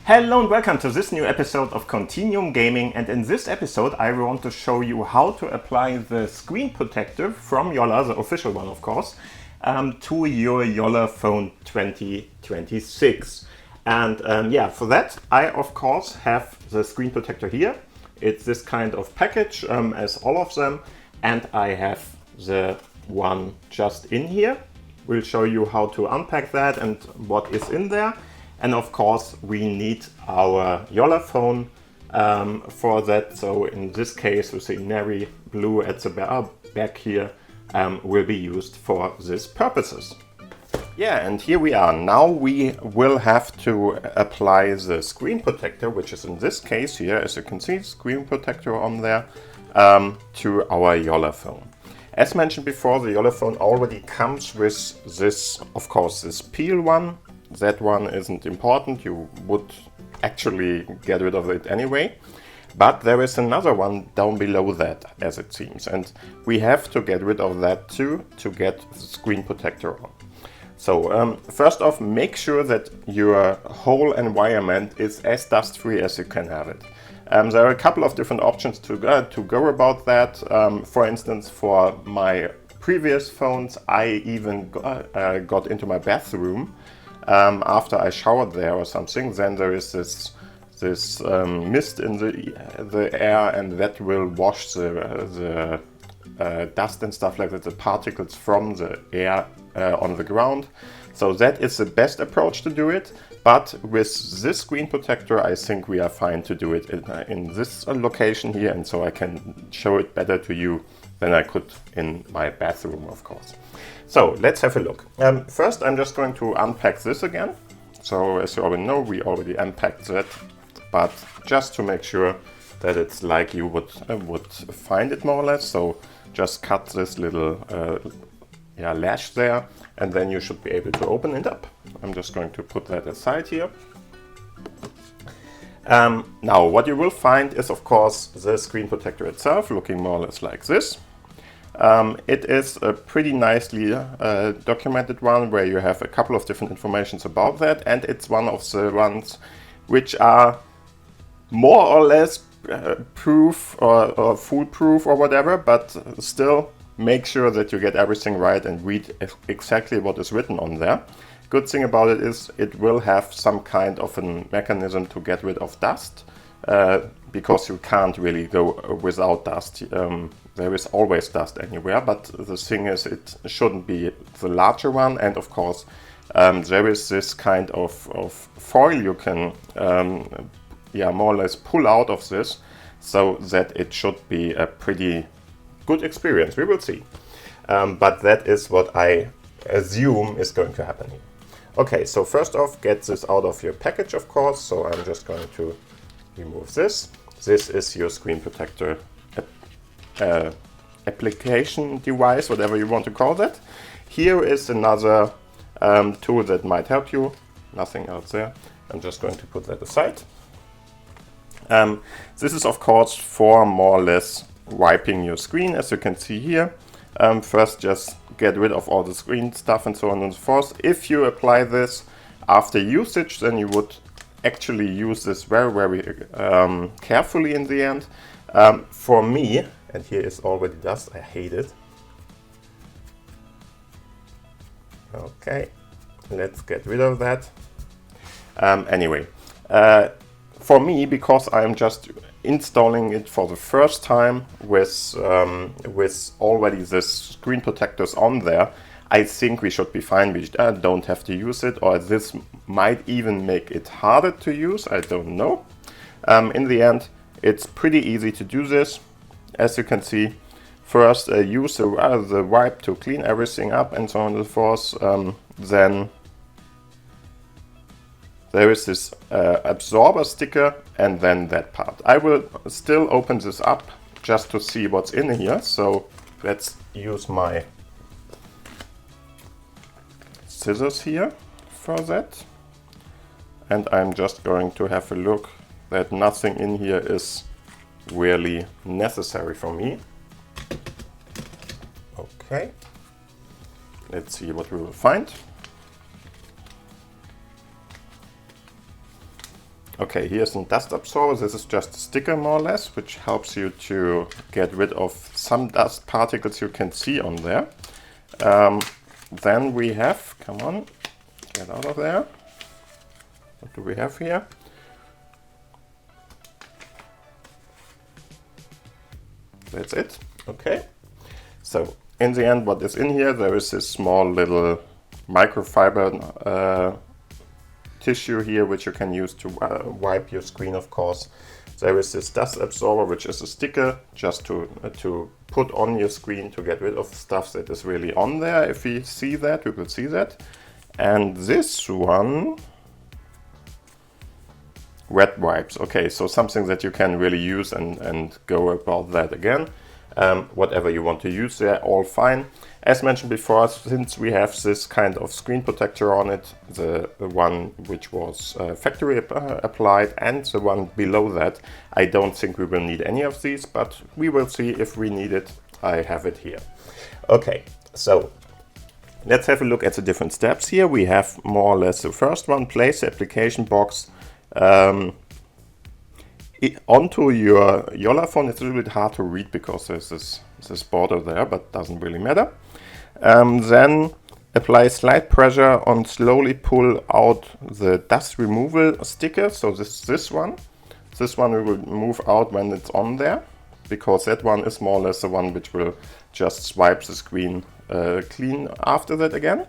Hello and welcome to this new episode of Continuum Gaming, and in this episode I want to show you how to apply the screen protector from Jolla, the official one of course, to your Jolla Phone 2026. And for that I of course have the screen protector here. It's this kind of package as all of them, and I have the one just in here. We'll show you how to unpack that and what is in there. And of course we need our Jolla Phone for that. So in this case with the navy blue at the back here will be used for these purposes. Yeah, and here we are. Now we will have to apply the screen protector, which is in this case here, as you can see, screen protector on there, to our Jolla Phone. As mentioned before, the Jolla Phone already comes with this, of course, this peel one. That one isn't important, you would actually get rid of it anyway. But there is another one down below that, as it seems. And we have to get rid of that too, to get the screen protector on. So first off, make sure that your whole environment is as dust-free as you can have it. There are a couple of different options to go about that. For instance, for my previous phones, I even got into my bathroom after I showered there or something. Then there is this mist in the air, and that will wash the dust and stuff like that, the particles from the air on the ground. So that is the best approach to do it. But with this screen protector, I think we are fine to do it in this location here, and so I can show it better to you than I could in my bathroom, of course. So let's have a look. First, I'm just going to unpack this again. So as you already know, we already unpacked that, but just to make sure that it's like you would find it more or less. So just cut this little lash there, and then you should be able to open it up. I'm just going to put that aside here. Now what you will find is of course the screen protector itself, looking more or less like this. It is a pretty nicely documented one where you have a couple of different informations about that, and it's one of the ones which are more or less proof or foolproof or whatever, but still make sure that you get everything right and read exactly what is written on there. Good thing about it is it will have some kind of a mechanism to get rid of dust, because you can't really go without dust. There is always dust anywhere, but the thing is it shouldn't be the larger one, and of course there is this kind of foil you can more or less pull out of this, so that it should be a pretty good experience. We will see. But that is what I assume is going to happen here. Okay, so first off, get this out of your package, of course. So I'm just going to remove this. This is your screen protector application device, whatever you want to call that. Here is another tool that might help you. Nothing else there. I'm just going to put that aside. This is of course for more or less wiping your screen, as you can see here. First just get rid of all the screen stuff and so on and so forth. If you apply this after usage, then you would actually use this very, very carefully in the end. For me, and here is already dust, I hate it. Okay, let's get rid of that. Anyway, for me, because I'm just installing it for the first time with already the screen protectors on there, I think we should be fine. We don't have to use it, or this might even make it harder to use. I don't know. In the end, it's pretty easy to do this. As you can see, first use the wipe to clean everything up and so on and so forth. Then there is this absorber sticker, and then that part. I will still open this up just to see what's in here. So let's use my scissors here for that. And I'm just going to have a look that nothing in here is really necessary for me. Okay, let's see what we will find. Okay, here's some dust absorber. This is just a sticker more or less, which helps you to get rid of some dust particles you can see on there. Then we have, come on, get out of there. What do we have here? That's it. Okay. So in the end, what is in here? There is this small little microfiber tissue here, which you can use to wipe your screen, of course. There is this dust absorber, which is a sticker just to put on your screen to get rid of stuff that is really on there. If we see that, we will see that. And this one, wet wipes. Okay, so something that you can really use and go about that again. Whatever you want to use there, all fine. As mentioned before, since we have this kind of screen protector on it, the one which was factory applied and the one below that, I don't think we will need any of these, but we will see if we need it. I have it here. Okay, so let's have a look at the different steps here. We have more or less the first one, place the application box onto your Jolla Phone. It's a little bit hard to read because there's this border there, but doesn't really matter. Then apply slight pressure on slowly pull out the dust removal sticker. So this one we will move out when it's on there, because that one is more or less the one which will just swipe the screen clean after that again.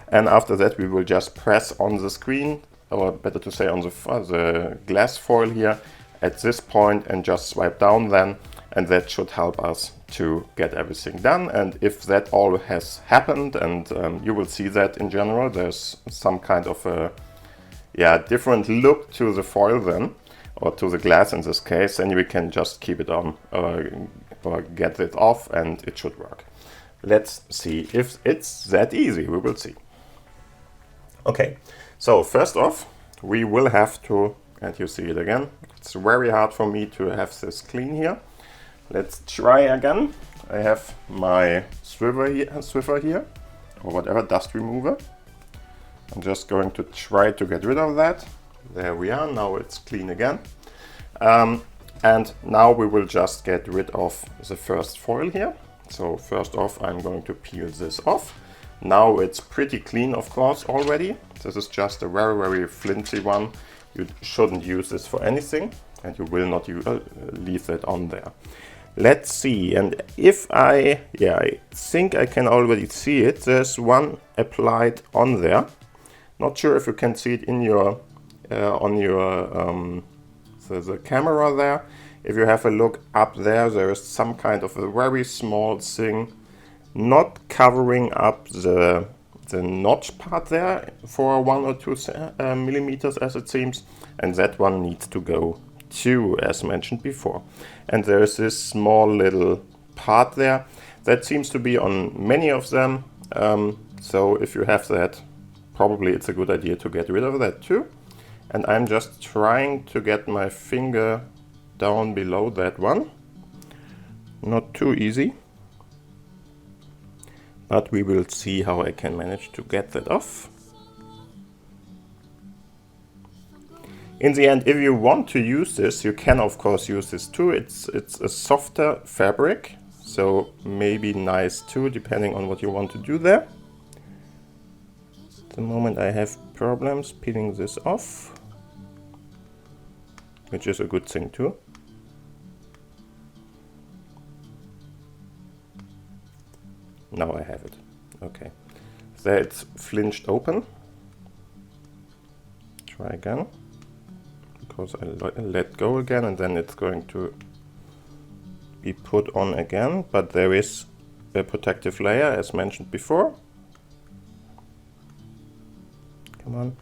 And after that we will just press on the screen, or better to say on the glass foil here at this point, and just swipe down then, and that should help us to get everything done. And if that all has happened, and you will see that in general, there's some kind of a different look to the foil then, or to the glass in this case, then we can just keep it on or get it off and it should work. Let's see if it's that easy, we will see. Okay, so first off, we will have to, and you see it again, it's very hard for me to have this clean here. Let's try again. I have my Swiffer here, or whatever, dust remover. I'm just going to try to get rid of that. There we are, now it's clean again. And now we will just get rid of the first foil here. So first off, I'm going to peel this off. Now it's pretty clean, of course, already. This is just a very, very flimsy one. You shouldn't use this for anything, and you will not leave that on there. Let's see, and if I think I can already see it. There's one applied on there. Not sure if you can see it in your on your the camera there. If you have a look up there, there is some kind of a very small thing not covering up the notch part there for 1 or 2 millimeters, as it seems, and that one needs to go too, as mentioned before. And there is this small little part there that seems to be on many of them, so if you have that, probably it's a good idea to get rid of that too. And I'm just trying to get my finger down below that one. Not too easy, but we will see how I can manage to get that off. In the end, if you want to use this, you can of course use this too. It's a softer fabric, so maybe nice too, depending on what you want to do there. At the moment I have problems peeling this off, which is a good thing too. Now I have it. Okay. There it's flinched open. Try again. Because I let go again, and then it's going to be put on again. But there is a protective layer, as mentioned before. Come on.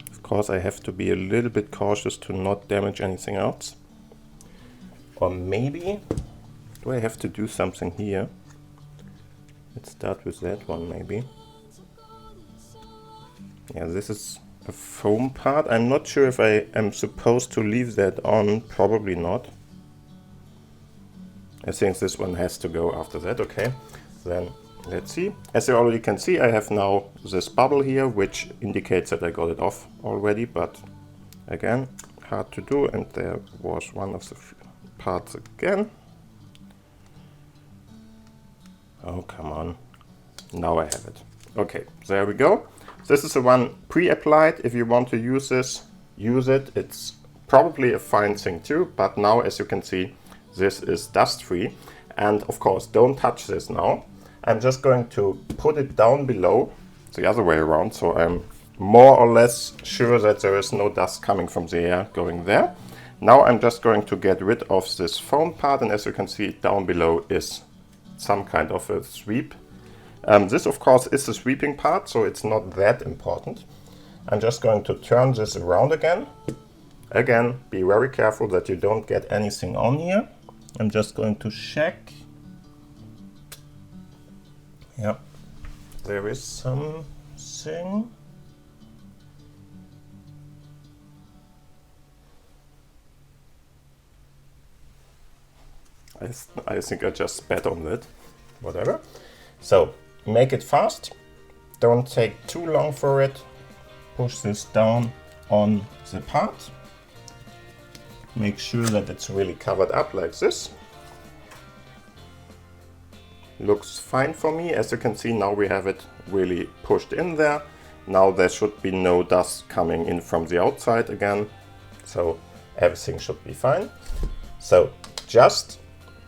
Of course, I have to be a little bit cautious to not damage anything else. Or maybe, do I have to do something here? Let's start with that one maybe. Yeah, this is a foam part. I'm not sure if I am supposed to leave that on, probably not. I think this one has to go after that, okay. Then Let's see. As you already can see, I have now this bubble here, which indicates that I got it off already, but again, hard to do. And there was one of the parts again. Oh, come on. Now I have it. Okay, there we go. This is the one pre-applied. If you want to use this, use it. It's probably a fine thing too, but now, as you can see, this is dust-free. And of course, don't touch this now. I'm just going to put it down below, the other way around, so I'm more or less sure that there is no dust coming from the air going there. Now I'm just going to get rid of this phone part, and as you can see, down below is some kind of a sweep. This of course is the sweeping part, so it's not that important. I'm just going to turn this around again. Again, be very careful that you don't get anything on here. I'm just going to check. Yeah, there is something. I think I just spat on it. Whatever. So, make it fast. Don't take too long for it. Push this down on the part. Make sure that it's really covered up like this. Looks fine for me. As you can see, now we have it really pushed in there. Now there should be no dust coming in from the outside again. So everything should be fine. So just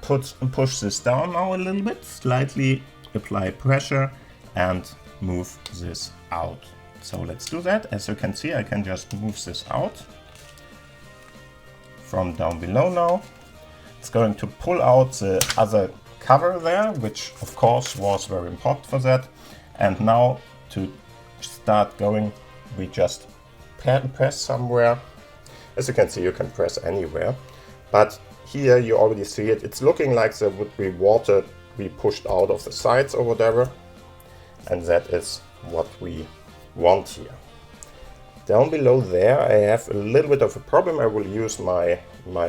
push this down now a little bit, slightly apply pressure and move this out. So let's do that. As you can see, I can just move this out from down below now. It's going to pull out the other cover there, which of course was very important for that. And now to start going, we just press somewhere. As you can see, you can press anywhere, but here you already see it. It's looking like there would be water be pushed out of the sides or whatever, and that is what we want here. Down below there I have a little bit of a problem. I will use my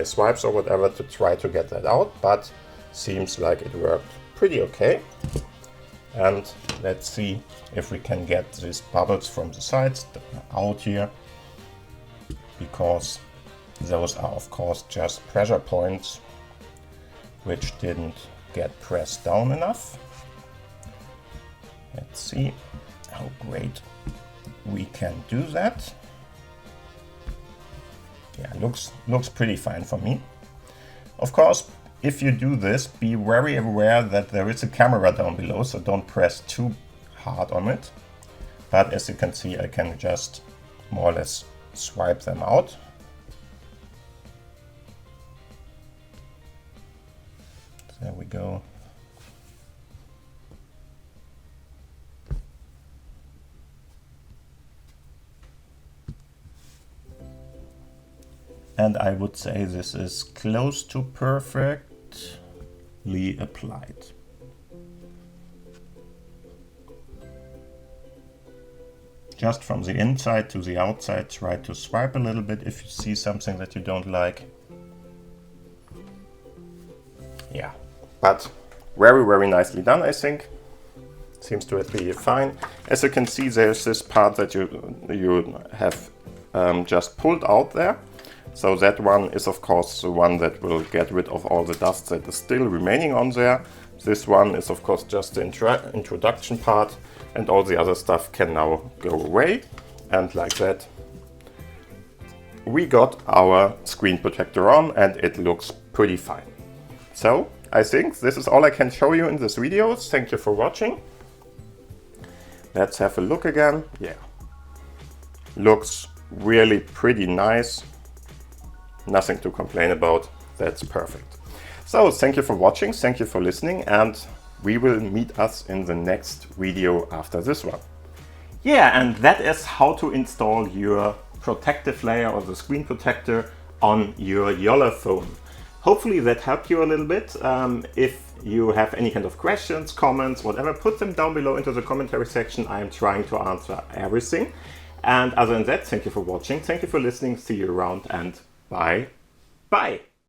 swipes or whatever to try to get that out, but seems like it worked pretty okay. And let's see if we can get these bubbles from the sides out here, because those are of course just pressure points which didn't get pressed down enough. Let's see how great we can do that. Yeah, looks pretty fine for me. Of course, if you do this, be very aware that there is a camera down below, so don't press too hard on it. But as you can see, I can just more or less swipe them out. There we go. And I would say this is close to perfectly applied. Just from the inside to the outside, try to swipe a little bit if you see something that you don't like. Yeah, but very, very nicely done, I think. Seems to be fine. As you can see, there's this part that you have just pulled out there. So that one is of course the one that will get rid of all the dust that is still remaining on there. This one is of course just the introduction part, and all the other stuff can now go away. And like that, we got our screen protector on, and it looks pretty fine. So I think this is all I can show you in this video. Thank you for watching. Let's have a look again. Yeah, looks really pretty nice. Nothing to complain about. That's perfect. So thank you for watching, thank you for listening, and we will meet us in the next video after this one. Yeah, and that is how to install your protective layer or the screen protector on your Jolla phone. Hopefully that helped you a little bit. If you have any kind of questions, comments, whatever, put them down below into the commentary section. I am trying to answer everything. And other than that, thank you for watching, thank you for listening, see you around, and bye.